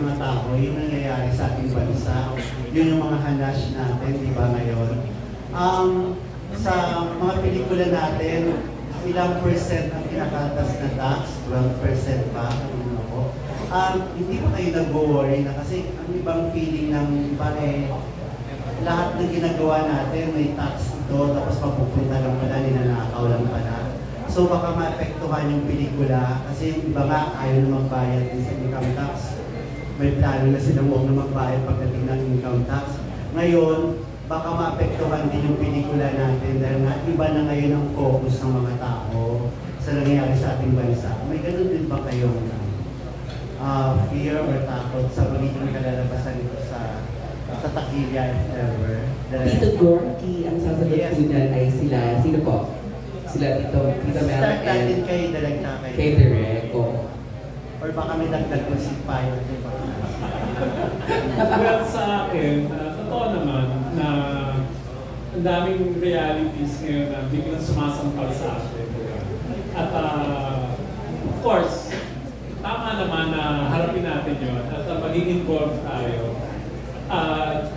mga tao, yung nangyayari sa ating bansa, yun yung mga hanash natin, di ba ngayon? Sa mga pelikula natin, ilang percent ang kinakatas na tax? 12% pa? Hindi pa kayo nag-worry na kasi ang ibang feeling ng iba lahat ng ginagawa natin may tax ito, tapos mapupunta lang pala, ninanakaw lang pala. So baka maapektuhan yung pelikula kasi yung iba nga ayaw na magbayad din sa income tax. May plano na silang huwag na magbayad pagdating ng income tax. Ngayon, baka maapektuhan din yung pelikula natin dahil nga iba na ngayon ang focus ng mga tao sa nangyayari sa ating bansa. May ganun din ba kayong fear or takot sa magiging kalalabasan nito sa takilya if ever? Tito Gorky, ang sasagot ko dyan ay sila, sino po? Sila Tito Mel Start natin kay Dalagta kay Direk. Or baka may dagdag ko si Payo. Well, sa akin, totoo naman na ang daming realities ngayon na biglang sumasampal sa atin. At of course, tama naman na harapin natin yun at maging involved tayo.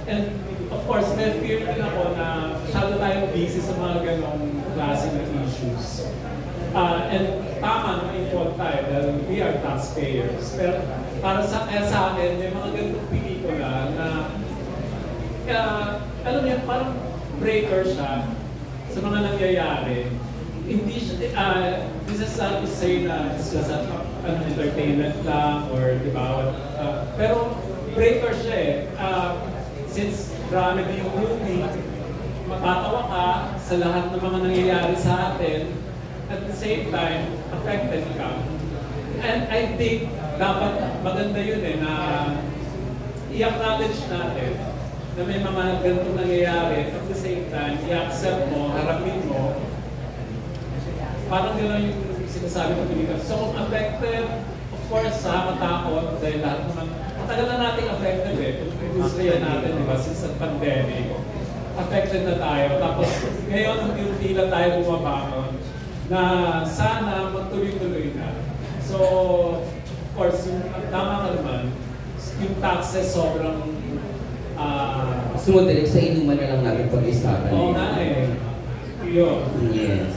And of course, may fear din ako na masyado tayong busy sa mga ganong klase ng issues. And tama na involved tayo dahil we are taxpayers. Pero para sa akin, may mga ganitong pelikula na alam niyo, parang breaker siya sa mga nangyayari. Hindi siya, this is not to say na it's just an entertainment lang or diba, pero breaker siya since dramedy yung movie, matatawa ka sa lahat ng mga nangyayari sa atin, at the same time, affected ka. And I think dapat maganda yun na i-acknowledge natin na may mga ganitong nangyayari, at the same time, i-accept mo, harapin mo. Parang gano'n yung sinasabi ng pelikula. So kung affected, of course, matakot dahil lahat naman, matagal na nating affected kung industriya natin, di ba, since the pandemic, affected na tayo. Tapos ngayon, hindi lang tayo bumabangon na sana magtuloy-tuloy na. So, of course, yung tama ka naman, yung taxes sobrang sumunod sa inuman na lang natin pag-isapan. Oo nga Yun. Yes.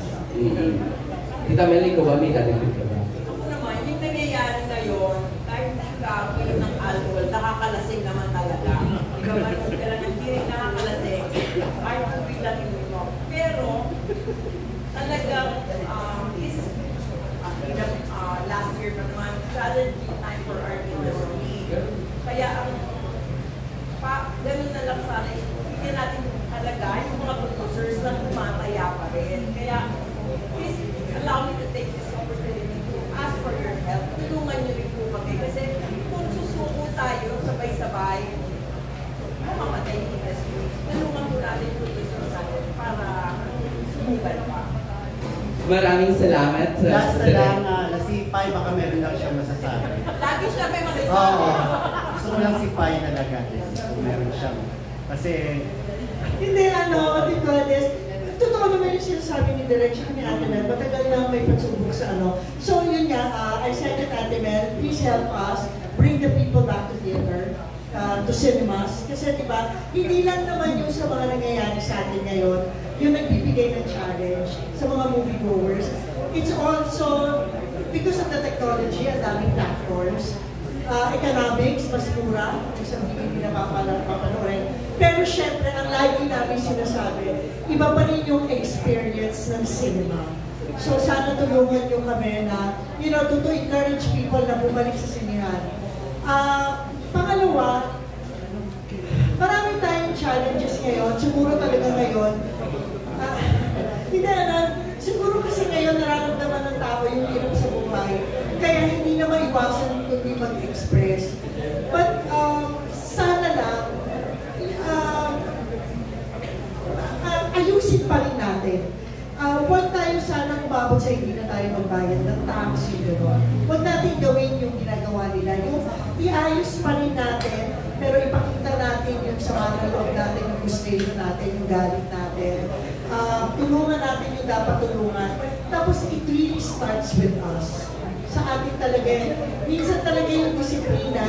Tita Mel, ikaw ba may dadagdag ka ba? Ako naman, yung nangyayari ngayon, kahit hindi ka ng alcohol, nakakalasing naman talaga. Ikaw man kung kailan hindi rin nakakalasing, kahit kung biglang mo. Pero, talagang, this is last year pa naman, challenging time for our industry. Kaya ganun na lang sana, hindi natin halaga yung mga producers na tumataya pa rin. Kaya, please allow me to take this opportunity to ask for your help. Tulungan niyo rin po kami. Kasi kung susuko tayo sabay-sabay, mamamatay yung industry. Tulungan po natin yung producers natin para sumugal pa. Maraming salamat. Last na lang, si Pai, baka meron lang siya masasabi. Lagi siya may masasabi. Oo. Gusto ko lang si Pai talaga. Kung meron siya. Kasi, hindi, totoo naman yung sinasabi ni Direk siya ni Ate Mel, matagal na may pagsubok sa So yun nga, I said to Ate Mel, please help us bring the people back to theater, to cinemas. Kasi diba, hindi lang naman yung sa mga nangyayari sa atin ngayon, yung nagbibigay ng challenge sa mga moviegoers. It's also, because of the technology, ang daming platforms, economics, mas mura, isang hindi na papanoorin. Pero syempre, ang lagi namin sinasabi, iba pa rin yung experience ng cinema. So sana tulungan nyo kami na, to encourage people na bumalik sa sinihan. Pangalawa, marami tayong challenges ngayon. Siguro talaga ngayon, siguro kasi ngayon nararamdaman ng tao yung hirap sa buhay. Kaya hindi na maiwasan kundi mag-express. But sana lang, ayusin pa rin natin. Huwag tayo sana umabot sa hindi na tayo magbayad ng tax. Huwag natin gawin yung ginagawa nila. Yung iayos pa rin natin, pero ipakita natin yung sama ng loob natin, yung frustration natin, yung galit natin. Tulungan natin yung dapat tulungan. Tapos it really starts with us. Sa atin talaga, minsan talaga yung disiplina,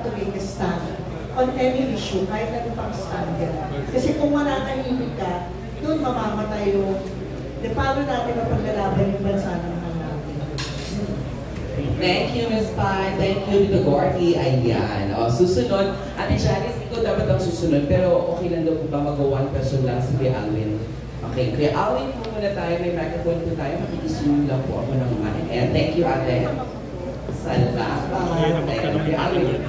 to make a stand on any issue, kahit ano pang stand yan. Kasi kung mananahimik ka, doon mamamatay yung, paano natin mapaglalaban yung bansa naman natin. Thank you, Ms. Pai. Thank you, Tito Gorky. Ayan. O, susunod. Ate Janice, ikaw dapat ang susunod. Pero okay lang daw po ba mag-one question lang si Kuya Alwin? Okay, Kuya Alwin po muna tayo. May microphone po tayo. Makikisunin lang po ako ng mga. And thank you, Ate. Salamat. Thank you, Kuya Alwin.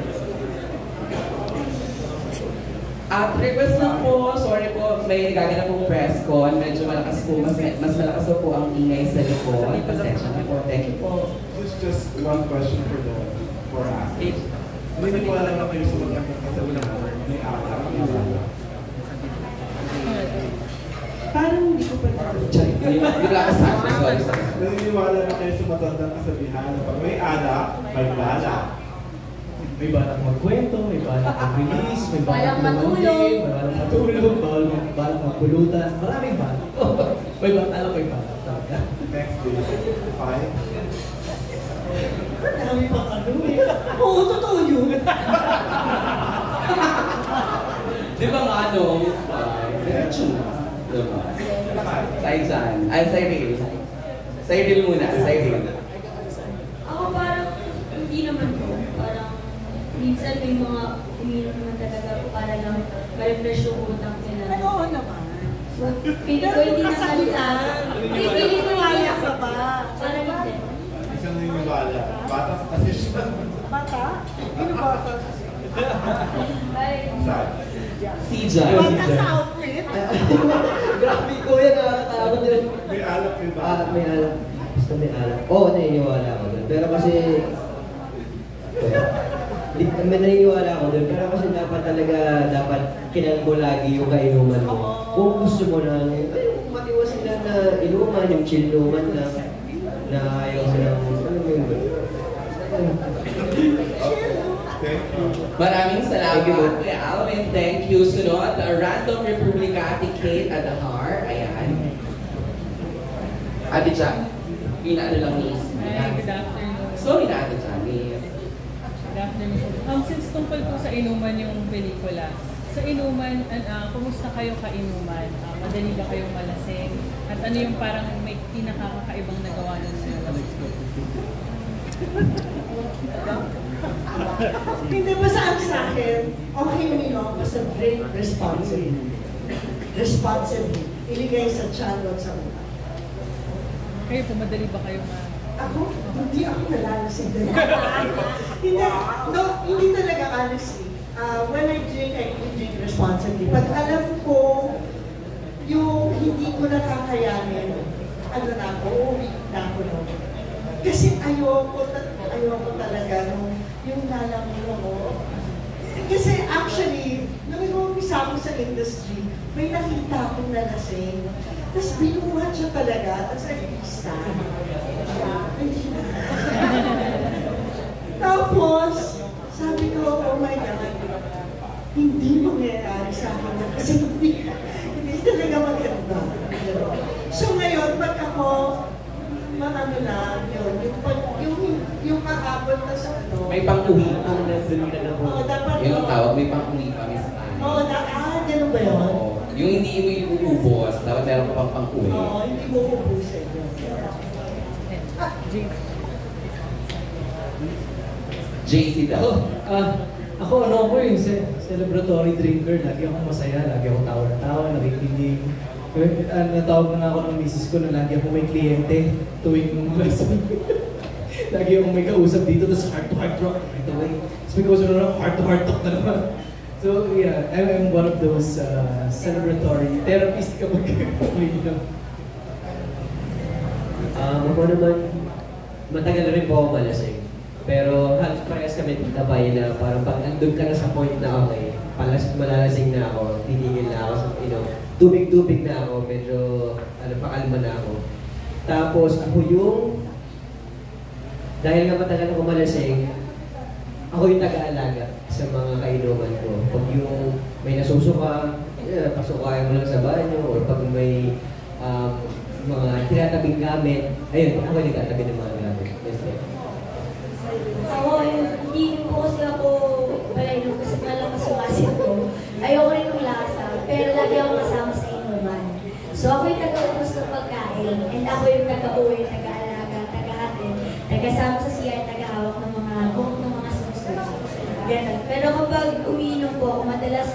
Request lang po, sorry po, may gaganap pong press con. Medyo malakas po, mas malakas po ang ingay sa likod. Pasensya na po. Thank you po. Just one question for us. Hindi ko alam na kayo sumagot kasi wala may alak. Parang hindi ko pa na-check. Yung lakas sa akin, sorry. Naniniwala na kayo sa matandang kasabihan na pag may alak, may bala. May balak magkwento, may balak mag-release, may balak Balak lumandi, may balak matulog, balak magpulutan, maraming balak. May balak, alam ko yung balak talaga. Next day. Okay? Marami pang ano eh. Oo, totoo yun. Di ba nga no, Miss Pai? Diretso na. Diba? Taizan. Ay, Cyril. Cyril muna, Cyril. Ako parang, hindi naman po. Parang, minsan may mga umiinom naman talaga po para lang ma-refresh yung utang nila. Ay, oo naman. So, feeling ko hindi na salita. Hindi, feeling ko hindi na ka ba? Parang hindi. Hindi siya naniniwala. Batas kasi siya. Bata? Ano bata? Ay, Sad. Si Jan. Bata sa outfit? Grabe ko yan, nakakatakot din. May alak yung bala. May alak. Basta may alak. Oo, naniniwala ako dun. Pero kasi, hindi kami naniniwala ako dun. Pero kasi dapat kinal mo lagi yung kainuman mo. Kung gusto mo na, ay, matiwasin lang na inuman, yung chill numan lang. Na ayaw mo lang, ano mo yun? Thank you. Maraming salamat, Thank you. Kuya Alvin. Thank you. Sunod, Random Republica, Ate Kate Adahar. Ayan. Ate Jack, inaano lang ni Hi, good afternoon. Sorry na, Ate Janice. Good afternoon. Since tungkol po sa inuman yung pelikula, sa inuman, kumusta kayo kainuman? Madali ba kayong malasing? At ano yung parang may pinakakakaibang nagawa nun sa Hindi ba sa akin, okay uminom, basta drink responsibly. Responsibly. Iligay sa tiyan o sa utak. Kayo po, madali ba kayong Ako, hindi ako nalalasing din. Hindi talaga honestly. When I drink responsibly. Pag alam ko, yung hindi ko nakakayanin, ano na ako, uuwi na ako noon. Kasi ayoko talaga nung yung lalamig ako. Kasi actually, nung nag-umpisa ako sa industry, may nakita akong nalasing. Tapos binuhat siya talaga, tapos nag-isa. Tapos, sabi ko, oh my God, hindi mangyayari sa akin na kasi hindi talaga maganda. So ngayon, pag ako, ano lang, yung maabot na sa ano. May pang-uwi. Ang nandun ka na po. Oo, dapat Yun ang tawag, may pang-uwi pa, Miss Anne. Oo, ganun ba yun? Oo. Yung hindi mo yung ububos, dapat meron ka pang pang-uwi. Oo, hindi mo ubusin yun. JC daw. Ako ako yung celebratory drinker. Lagi akong masaya, lagi akong tawa-tawa, nakikinig. Natawag na nga ako ng misis ko na lagi akong may kliyente tuwing lasing. Lagi akong may kausap dito, tapos heart-to-heart talk right away. Tapos may kausap na heart-to-heart talk na naman. So yeah, I'm one of those celebratory therapist kapag umiinom. Ako naman, matagal na rin po ako malasing. Pero halos parehas kami tabay na parang pag nandun ka na sa point na okay, malalasing na ako, titigil na ako, tubig-tubig na ako, medyo pakalma na ako. Tapos ako yung, dahil nga matagal ako malasing, ako yung taga-alaga sa mga kainuman ko. Pag yung may nasusuka, pasukayan mo lang sa banyo, or pag may mga tinatabing gamit, ayun, ako yung nagtatabi ng mga gamit. ako, hindi po kasi ako yung taga-uwi, taga-alaga, taga-atin, taga-sama sa CR, taga-hawak ng mga susunod. Ganun. Pero kapag umiinom po ako, madalas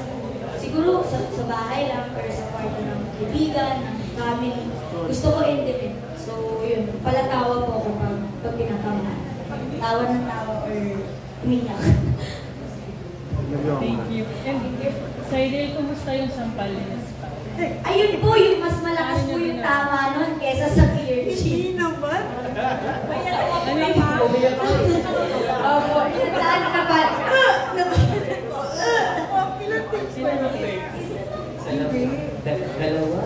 siguro sa bahay lang or sa kwarto ng kaibigan, ng family, gusto ko independent. So yun, palatawa po ako pag pinakaman. Tawa ng tawa or umiyak. Thank you. And Cyril, kumusta yung sampal ni Miss Pao? Ayun po, yung mas malakas po yung tama nun kesa sa clear sheet. Hindi naman. Ano yung Opo, saan ka ba? sino na play? Dalawa.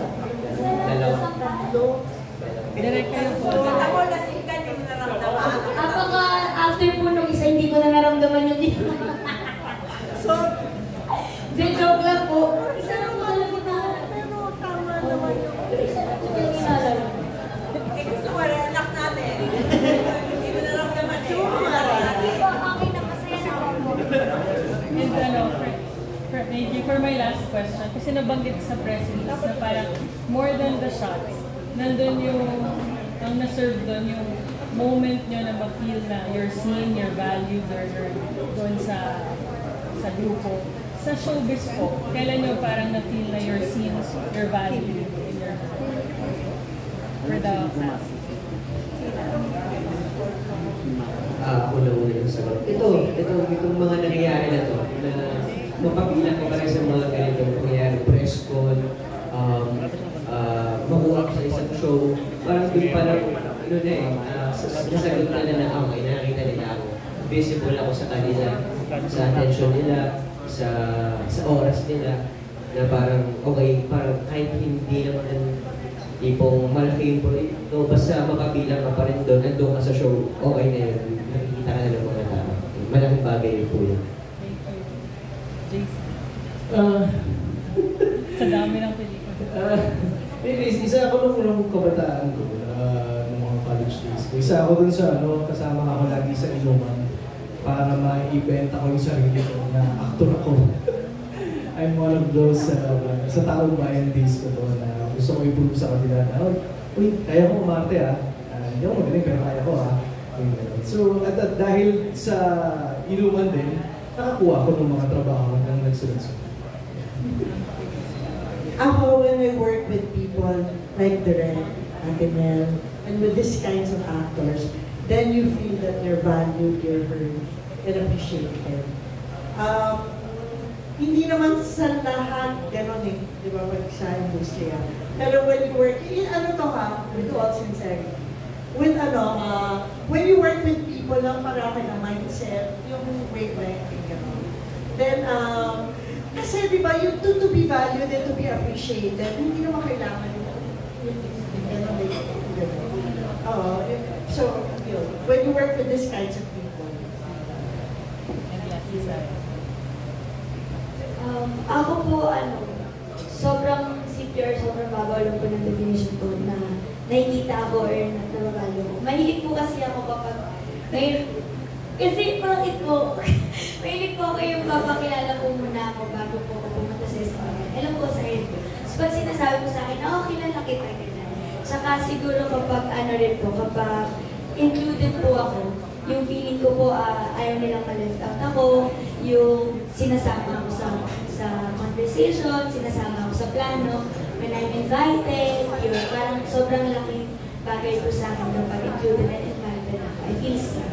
Direct kayo po. Ako lasing ka yung naramdaman. After po nung isa, hindi ko na naramdaman yung dito. So, Hindi, joke lang po. Isa lang po talaga na. pero tama naman yung... Isa lang po talaga inaalala. Eh gusto mo rin, anak natin. Hindi mo naramdaman eh. Okay na, masaya na ako. And thank you for my last question. Kasi nabanggit sa press release na parang more than the shots, nandun yung, ang na-serve doon yung moment nyo na mag-feel na you're seen, you're valued, or doon sa grupo. Sa showbiz po, kailan nyo parang na-feel na you're seen, you're valued in your for the class? Ako na muna yung sagot. Itong mga nangyayari na to, na mapabilang ko pa rin sa mga ganitong nangyayari, press con, makuha sa isang show, parang doon parang, nasagot nila na ako, nakita nila ako, visible ako sa kanila, sa attention nila, sa oras nila, na parang, okay, parang kahit hindi naman tipong malaki yung proyekto, basta mapabilang ka pa rin doon, nandun ka sa show, okay na yun, nakikita ka na ng mga tao. Malaking bagay yun po yun. Sa dami ng pelikula. Isa ako nung unang kabataan ko, nung mga college days ko. Isa ako dun sa kasama ako lagi sa inuman para ma-ibenta ko yung sarili ko na actor ako. I'm one of those sa taong bayan days ko doon na gusto ko ipulong sa kanila na, uy, kaya ko umarte hindi ako magaling pero kaya ko So, at dahil sa inuman din, nakakuha ko ng mga trabaho ng nagsunod-sunod. Ako, when I work with people like Direk, Ate Mel, and with these kinds of actors, then you feel that you're valued, you're heard, and appreciated. Hindi naman sa lahat gano'n di ba, pag sa industriya. Pero when you work, with all sincerity, when you work with people lang parang na mindset, yung wavelength, gano'n. Then, kasi di ba, yung to be valued and to be appreciated, hindi naman kailangan so, when you work with these kinds of people. Ako po, sobrang CPR, sobrang babaw lang po ng definition ko na nakikita ako or nababalo ko. Mahilig po kasi ako kapag kasi bakit po? Mahilig po ako yung papakilala po muna ako bago po ako pumunta sa eskwela. Alam po sa rin po. So pag sinasabi po sa akin, kilala kita, ganyan. Saka siguro kapag kapag included po ako, yung feeling ko po ayaw nilang ma-left out ako, yung sinasama ako sa conversation, sinasama ako sa plano, when I'm invited, yun, parang sobrang laking bagay po sa akin kapag included and invited ako. I feel safe.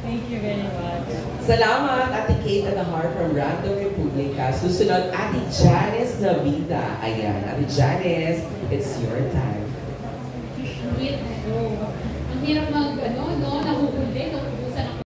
Thank you very much. Salamat, Ate Kate Anahar from Random Republica. Susunod, Ate Janice Navida. Ayan, Ate Janice, it's your time. Ang hirap